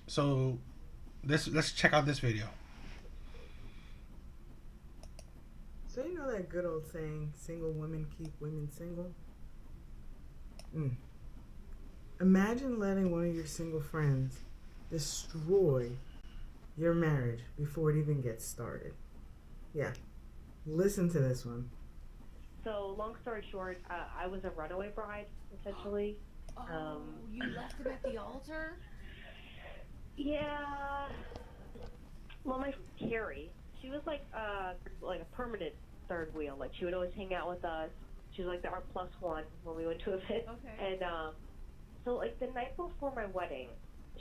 So let's check out this video. So you know that good old saying, single women keep women single? Mm. Imagine letting one of your single friends destroy your marriage before it even gets started. Yeah, listen to this one. So, long story short, I was a runaway bride, essentially. Oh, you left him at the altar? Yeah. Well, my friend Carrie, she was like a permanent third wheel. Like she would always hang out with us. She was like our plus one when we went to events. Okay. And so like the night before my wedding,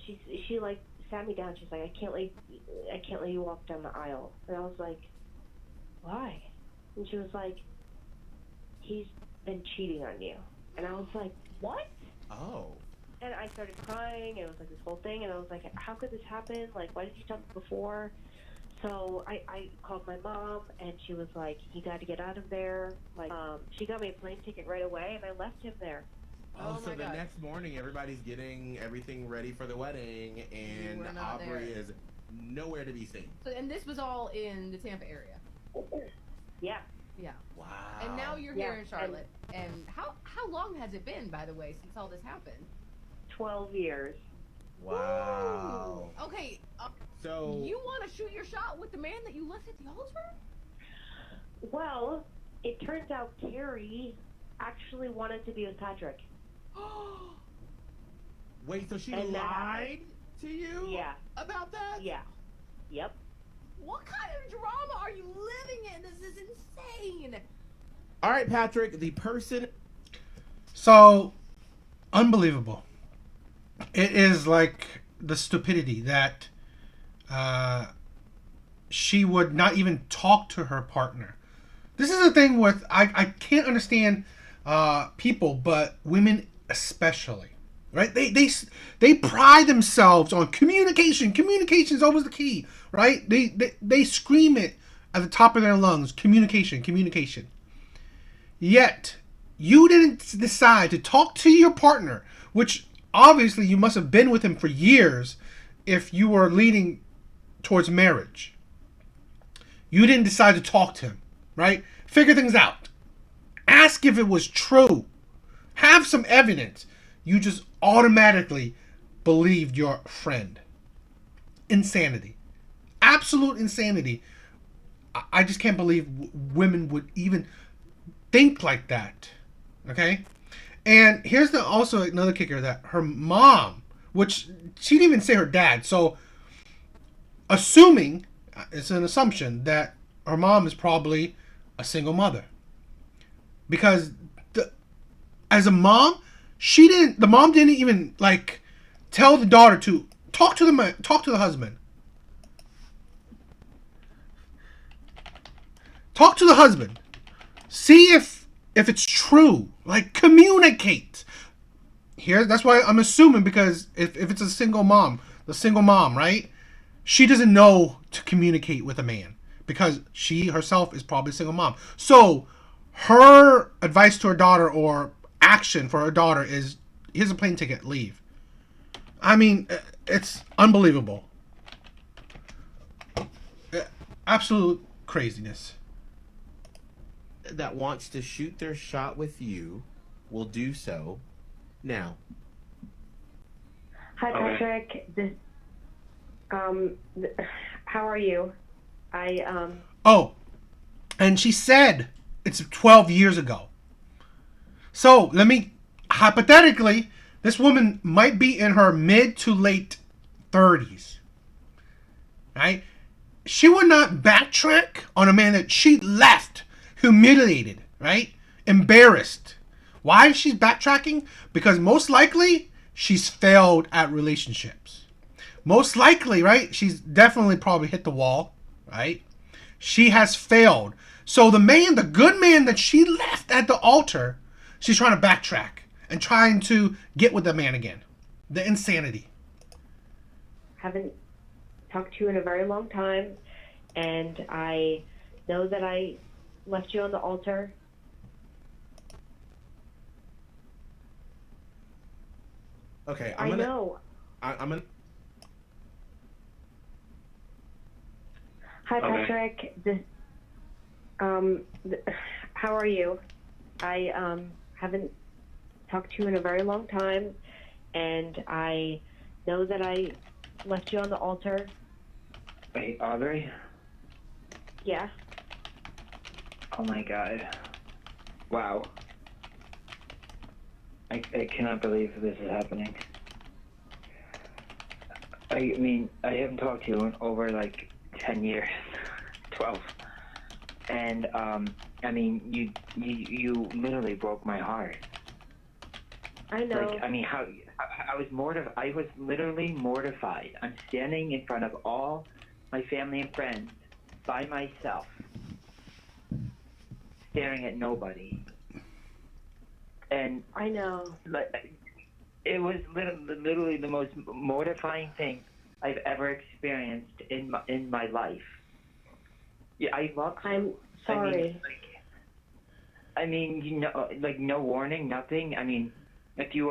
she like sat me down. She's like, I can't let you walk down the aisle. And I was like, why? And she was like, he's been cheating on you. And I was like, what? Oh. And I started crying. It was like this whole thing, and I was like, how could this happen? Like, why did you tell me before? So I called my mom, and she was like, you got to get out of there. Like, she got me a plane ticket right away, and I left him there. Oh, Oh so my the God. next morning, everybody's getting everything ready for the wedding, and were not Aubrey there. is nowhere to be seen. So, and this was all in the Tampa area. Yeah. Yeah. Wow. And now you're Yeah, here in Charlotte. And how long has it been, by the way, since all this happened? 12 years. Wow. Ooh. Okay. So You want to shoot your shot with the man that you left at the altar? Well, it turns out Carrie actually wanted to be with Patrick. wait, so she And that lied to you? Yeah. About that? Yeah. Yep. What kind of drama are you living in? This is insane. All right, Patrick, the person. So unbelievable. It is like the stupidity that she would not even talk to her partner. This is the thing with I can't understand people, but women especially, right? They pride themselves on communication. Communication is always the key, right? They scream it at the top of their lungs. Communication, communication. Yet you didn't decide to talk to your partner, which obviously you must have been with him for years if you were leading towards marriage. You didn't decide to talk to him, right? Figure things out. Ask if it was true. Have some evidence. You just automatically believed your friend. Insanity. Absolute insanity. I just can't believe women would even think like that. Okay? And here's the also another kicker that her mom, which she didn't even say her dad, so assuming it's an assumption that her mom is probably a single mother because as a mom, she didn't. The mom didn't even like tell the daughter to talk to the husband, talk to the husband, see if it's true. Like communicate. Here, that's why I'm assuming because if it's a single mom, the single mom, right? She doesn't know to communicate with a man because she herself is probably a single mom. So her advice to her daughter or action for her daughter is here's a plane ticket, leave. I mean, it's unbelievable. Absolute craziness. That wants to shoot their shot with you will do so now. Hi, Patrick. How are you? I Oh, and she said it's 12 years ago. So let me, hypothetically, this woman might be in her mid to late 30s, right? She would not backtrack on a man that she left humiliated, right? Embarrassed. Why she's backtracking? Because most likely she's failed at relationships. Most likely, right? She's definitely probably hit the wall, right? She has failed. So the man, the good man that she left at the altar, she's trying to backtrack and trying to get with the man again. The insanity. haven't talked to you in a very long time, and I know that I left you on the altar. Okay, I know. I'm gonna. Hi, Okay. Patrick. How are you? I haven't talked to you in a very long time, and I know that I left you on the altar. Wait, Aubrey? Yeah. Oh my god. Wow. I cannot believe this is happening. I mean, I haven't talked to you in over like 10 years. 12. And, I mean, you literally broke my heart. I know. Like, I mean, I was mortified. I was literally mortified. I'm standing in front of all my family and friends by myself, staring at nobody. And I know. it was literally the most mortifying thing I've ever experienced in my life. Yeah, I love. I'm sorry. I mean, you know, like no warning, nothing. I mean, if you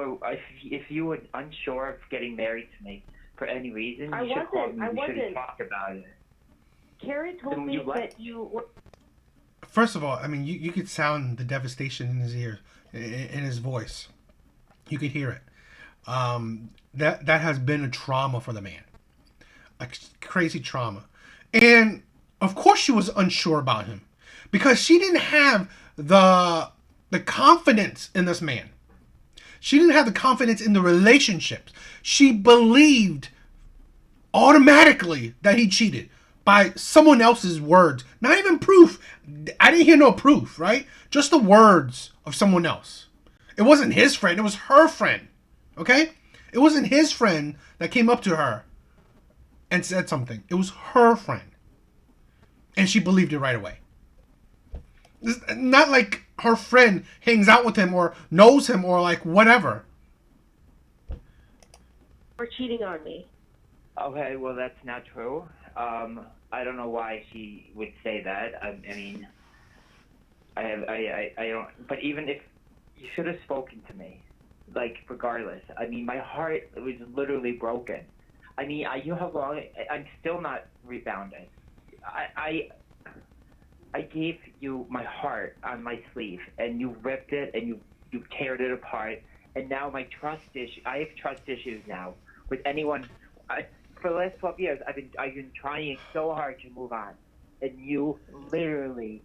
were unsure of getting married to me for any reason, I you should call wasn't. me. I We should have wasn't. talked about it. Carrie told Then me you left. that you were. First of all, I mean, you could sound the devastation in his ear, in his voice. You could hear it. That has been a trauma for the man, a crazy trauma, and of course she was unsure about him because she didn't have the confidence in this man. She didn't have the confidence in the relationships. She believed automatically that he cheated by someone else's words. Not even proof. I didn't hear no proof, right? Just the words of someone else. It wasn't his friend, it was her friend. Okay? It wasn't his friend that came up to her and said something. It was her friend. And she believed it right away. It's not like her friend hangs out with him or knows him or like whatever. Were cheating on me. Okay, well that's not true. I don't know why she would say that. I mean, I don't. But even if you should have spoken to me, like regardless. I mean, my heart was literally broken. I mean, you know how long? I'm still not rebounded. I gave you my heart on my sleeve, and you ripped it and you teared it apart. And now my trust issue. I have trust issues now with anyone. For the last 12 years, I've been trying so hard to move on, and you literally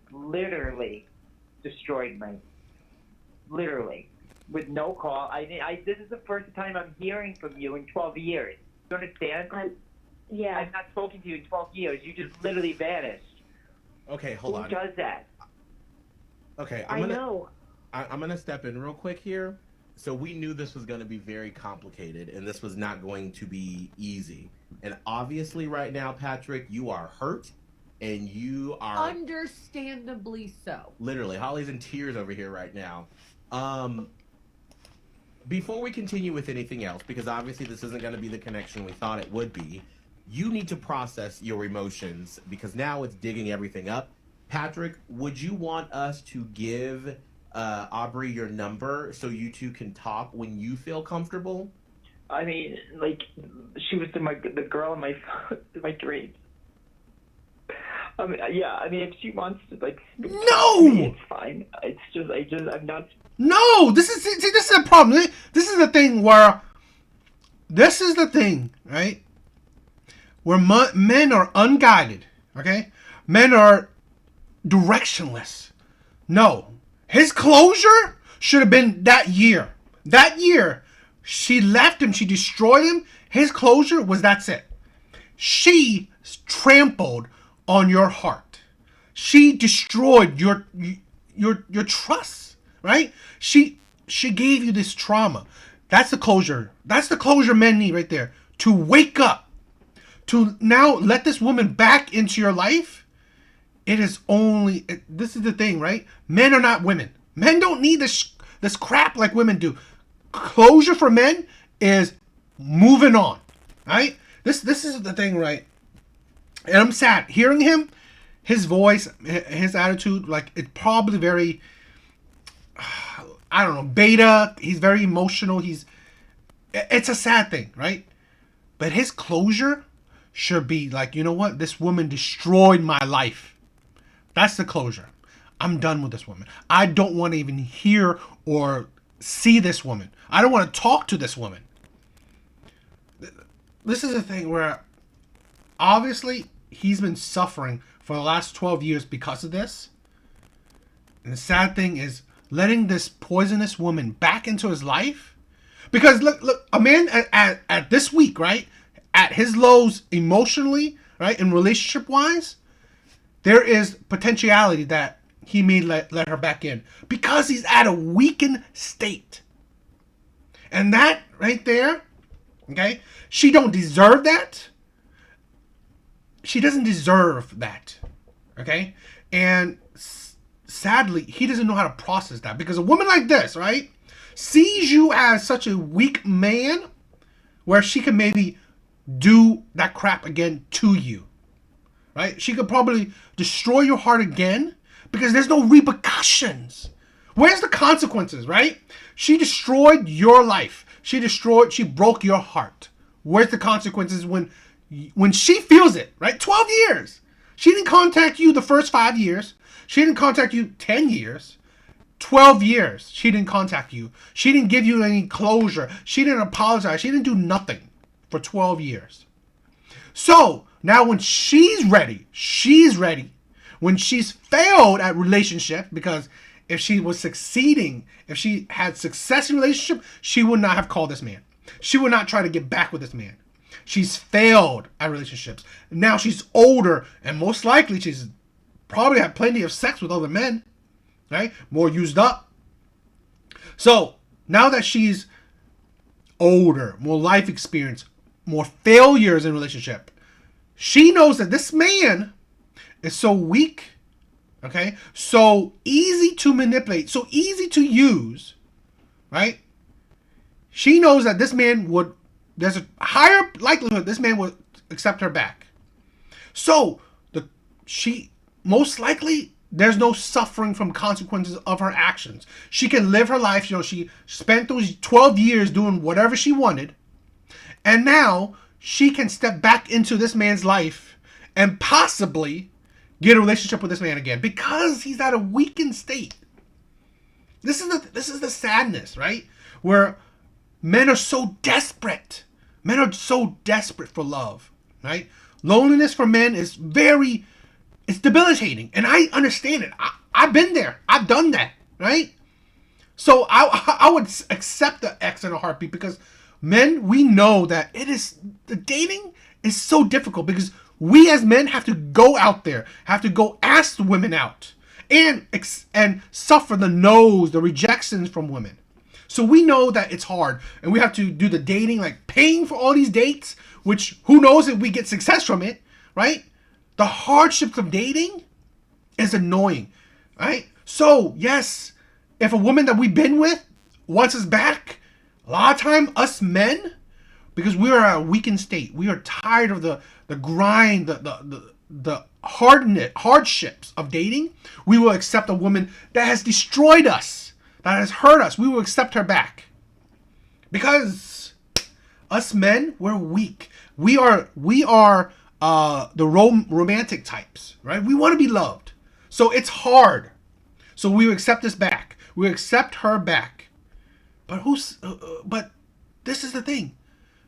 destroyed me. Literally, with no call. This is the first time I'm hearing from you in 12 years. You understand? Yeah. I've not spoken to you in 12 years. You just literally vanished. Okay, hold Who on. does that? Okay, I know. I'm gonna step in real quick here. So we knew this was going to be very complicated, and this was not going to be easy. And obviously, right now, Patrick, you are hurt, and you are understandably so. Literally, Holly's in tears over here right now. Before we continue with anything else, because obviously this isn't going to be the connection we thought it would be, you need to process your emotions because now it's digging everything up. Patrick, would you want us to give Aubrey your number so you two can talk when you feel comfortable? I mean, like, she was the girl in my dreams. I mean, yeah. I mean, if she wants to, like, speak No! to me, it's fine. I'm not. No, this is a problem. This is the thing where, this is the thing, right? Where men are unguided, okay? Men are directionless. No. His closure should have been that year. That year, she left him, she destroyed him. His closure was that's it. She trampled on your heart. She destroyed your trust, right? She gave you this trauma. That's the closure. That's the closure men need right there. To wake up. To now let this woman back into your life. It is only, this is the thing, right? Men are not women. Men don't need this crap like women do. Closure for men is moving on, right? This is the thing, right? And I'm sad. Hearing him, his voice, his attitude, like, it's probably very, I don't know, beta. He's very emotional. It's a sad thing, right? But his closure should be like, you know what? This woman destroyed my life. That's the closure. I'm done with this woman. I don't want to even hear or see this woman. I don't want to talk to this woman. This is a thing where obviously he's been suffering for the last 12 years because of this. And the sad thing is letting this poisonous woman back into his life. Because look, a man at this week, right? At his lows emotionally, right? And relationship wise, there is potentiality that he may let her back in. Because he's at a weakened state. And that right there, okay? She don't deserve that. She doesn't deserve that. Okay? And sadly, he doesn't know how to process that. Because a woman like this, right, sees you as such a weak man where she can maybe do that crap again to you. Right? She could probably destroy your heart again because there's no repercussions. Where's the consequences, right? She destroyed your life. She broke your heart. Where's the consequences when she feels it, right? 12 years. She didn't contact you the first 5 years. She didn't contact you 10 years. 12 years. She didn't contact you. She didn't give you any closure. She didn't apologize. She didn't do nothing for 12 years. So now when she's ready. When she's failed at relationship, because if she was succeeding, if she had success in relationship, she would not have called this man. She would not try to get back with this man. She's failed at relationships. Now she's older, and most likely she's probably had plenty of sex with other men, right? More used up. So now that she's older, more life experience, more failures in relationship, she knows that this man is so weak, okay? So easy to manipulate, so easy to use, right? She knows that this man there's a higher likelihood this man would accept her back. So she most likely, there's no suffering from consequences of her actions. She can live her life. She spent those 12 years doing whatever she wanted. And now she can step back into this man's life and possibly get a relationship with this man again because he's at a weakened state. This is the sadness, right? Where men are so desperate. Men are so desperate for love, right? Loneliness for men is it's debilitating. And I understand it. I've been there. I've done that, right? So I would accept the X in a heartbeat because men, we know that the dating is so difficult because we as men have to go out there, have to go ask the women out and suffer the no's, the rejections from women. So we know that it's hard and we have to do the dating, like paying for all these dates, which who knows if we get success from it, right? The hardships of dating is annoying, right? So yes, if a woman that we've been with wants us back, a lot of time us men, because we are at a weakened state, we are tired of the grind, the hardships of dating, we will accept a woman that has destroyed us, that has hurt us. We will accept her back. Because us men, we're weak. We are the romantic types, right? We want to be loved. So it's hard. So we will accept this back. We will accept her back. But but this is the thing.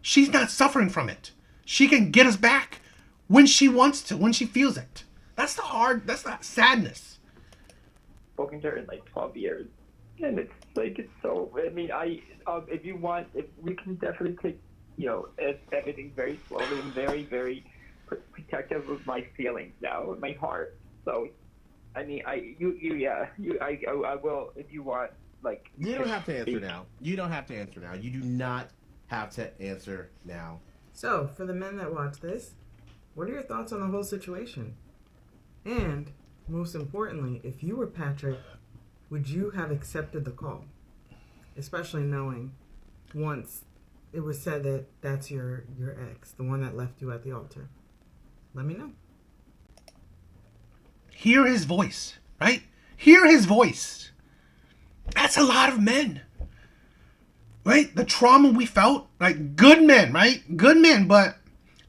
She's not suffering from it. She can get us back when she wants to, when she feels it. That's the sadness. Spoken to her in like 12 years. And it's so, I mean, if you want, if we can definitely take, everything very slowly and very, very protective of my feelings now, with my heart. So, I mean, I will, if you want, like. You don't have to answer now. You don't have to answer now. You do not have to answer now. So, for the men that watch this, what are your thoughts on the whole situation? And, most importantly, if you were Patrick, would you have accepted the call? Especially knowing once it was said that that's your ex, the one that left you at the altar. Let me know. Hear his voice, right? Hear his voice. That's a lot of men. Right? The trauma we felt, like good men, right? Good men, but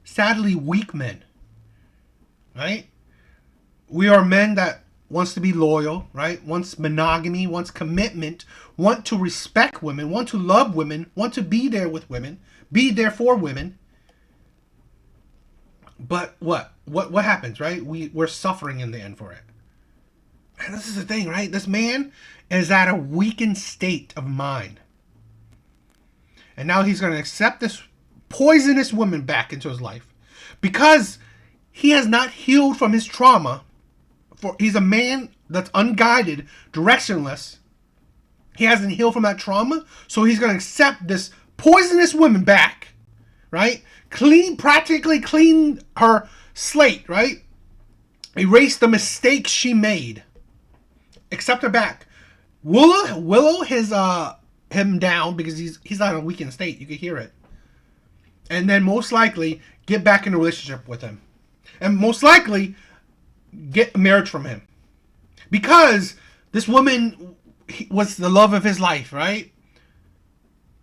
sadly weak men, right? We are men that wants to be loyal, right? Wants monogamy, wants commitment, want to respect women, want to love women, want to be there with women, be there for women. But what happens, right? We're suffering in the end for it. And this is the thing, right? This man is at a weakened state of mind. And now he's going to accept this poisonous woman back into his life because he has not healed from his trauma. He's a man that's unguided, directionless. He hasn't healed from that trauma, so he's going to accept this poisonous woman back, right? Practically clean her slate, right? Erase the mistakes she made. Accept her back. Willow him down because he's not in a weakened state. You can hear it. And then most likely get back in a relationship with him. And most likely get marriage from him. Because this woman was the love of his life, right?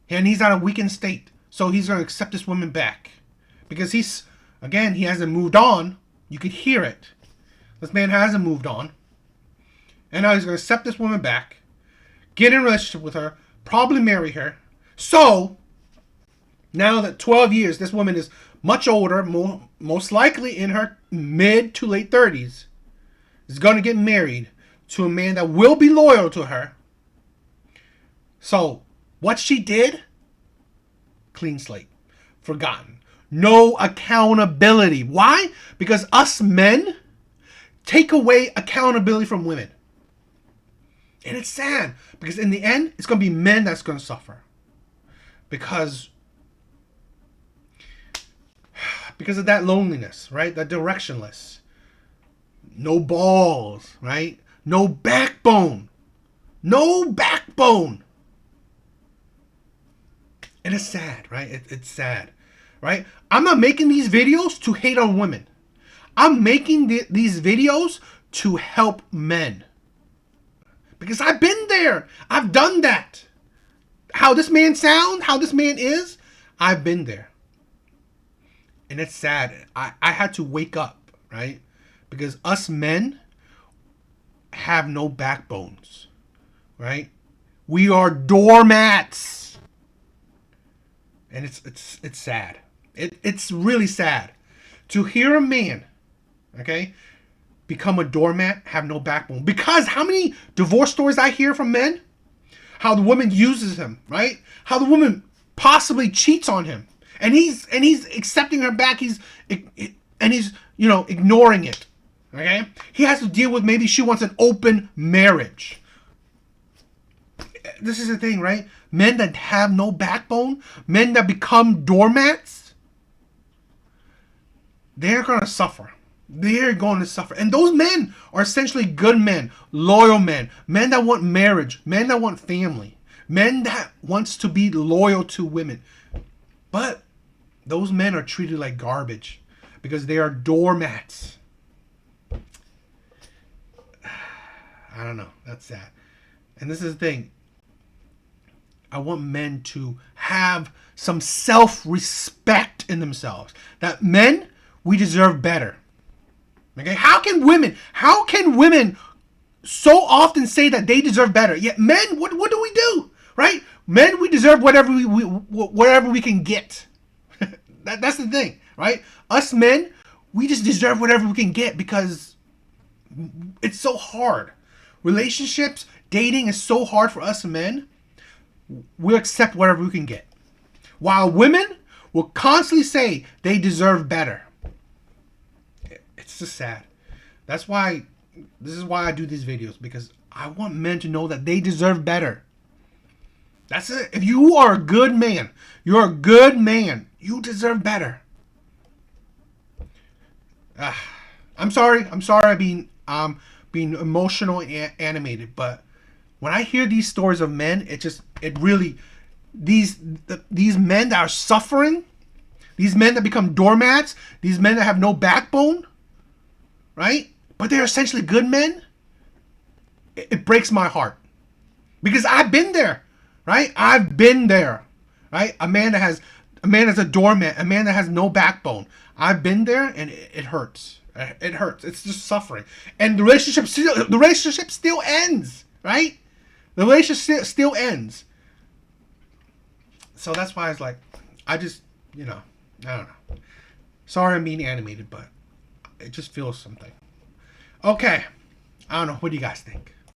And he's not in a weakened state. So he's going to accept this woman back. Because he hasn't moved on. You could hear it. This man hasn't moved on. And now he's going to accept this woman back. Get in a relationship with her. Probably marry her. So, now that 12 years, this woman is much older, most likely in her mid to late 30s, is going to get married to a man that will be loyal to her. So, what she did, clean slate, forgotten. No accountability. Why? Because us men take away accountability from women. And it's sad because in the end, it's going to be men that's going to suffer. Because of that loneliness, right? That directionless. No balls, right? No backbone. No backbone. And it's sad, right? It's sad, right? I'm not making these videos to hate on women. I'm making these videos to help men. Because I've been there. I've done that. How this man sounds, how this man is, I've been there. And it's sad. I had to wake up, right? Because us men have no backbones, right? We are doormats. And it's sad. It's really sad to hear a man, okay, become a doormat, have no backbone. Because how many divorce stories I hear from men? How the woman uses him, right? How the woman possibly cheats on him. And he's accepting her back. He's ignoring it. Okay? He has to deal with maybe she wants an open marriage. This is the thing, right? Men that have no backbone, men that become doormats, they're going to suffer. They're going to suffer. And those men are essentially good men, loyal men, men that want marriage, men that want family, men that wants to be loyal to women. But those men are treated like garbage because they are doormats. I don't know. That's sad. And this is the thing. I want men to have some self-respect in themselves. That men, we deserve better. Okay? How can women so often say that they deserve better? Yet men, what do we do? Right? Men, we deserve whatever we can get. That's the thing, right? Us men, we just deserve whatever we can get because it's so hard. Relationships, dating is so hard for us men. We'll accept whatever we can get. While women will constantly say they deserve better. It's just sad. This is why I do these videos, because I want men to know that they deserve better. That's it. If you are a good man, you're a good man. You deserve better. I'm sorry. I'm being emotional and animated, but when I hear these stories of men, these men that are suffering, these men that become doormats, these men that have no backbone, right? But they're essentially good men. It breaks my heart because I've been there, right? I've been there, right? A man that has A man is a doormat. A man that has no backbone. I've been there, and it hurts. It hurts. It's just suffering, and the relationship still ends, right? The relationship still ends. So that's why it's like, I just, I don't know. Sorry I'm being animated, but it just feels something. Okay. I don't know. What do you guys think?